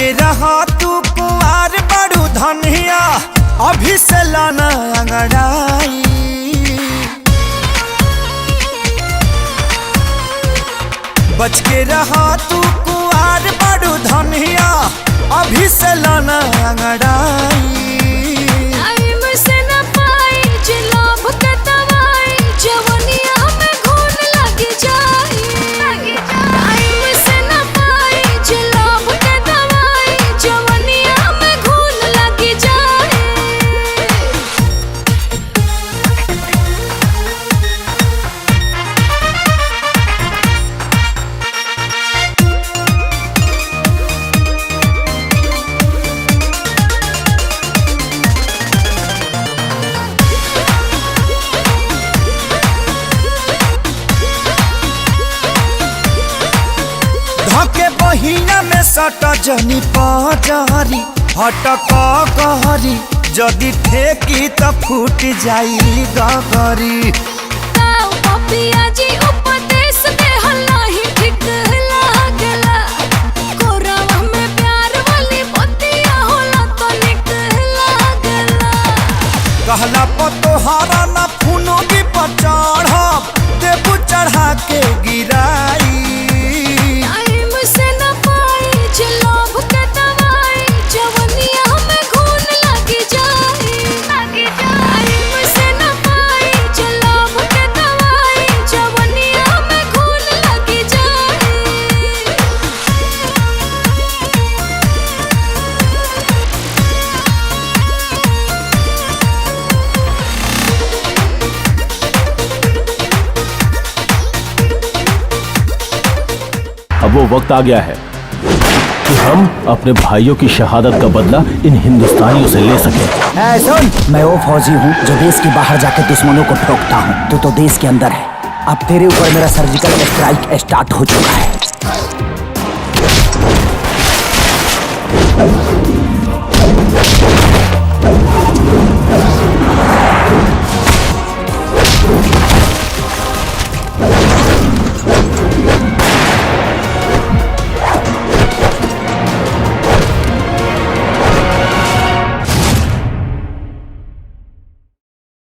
के रहा तू कुआर बड़ू धनिया, अभी से लाना अंगड़ाई। बच के रहा तू कुआर बड़ू धनिया, अभी से लाना अंगड़ाई। धके बहिना में सट जनी पजारी, हटक कहरी जदि ठेकी त फूट जाई गगरी। कहला पतोहारा ना फूनो भी पचढ़ देबू चढ़ा के गिराई। अब वो वक्त आ गया है कि हम अपने भाइयों की शहादत का बदला इन हिंदुस्तानियों से ले सकें। सुन, मैं वो फौजी हूँ जो देश के बाहर जाकर दुश्मनों को ठोकता हूँ। तू तो देश के अंदर है। अब तेरे ऊपर मेरा सर्जिकल स्ट्राइक स्टार्ट हो चुका है।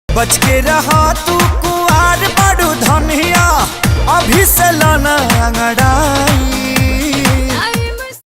बच के रहा तू कुआर बड़ू धनिया, अभी से लाना अंगड़ा।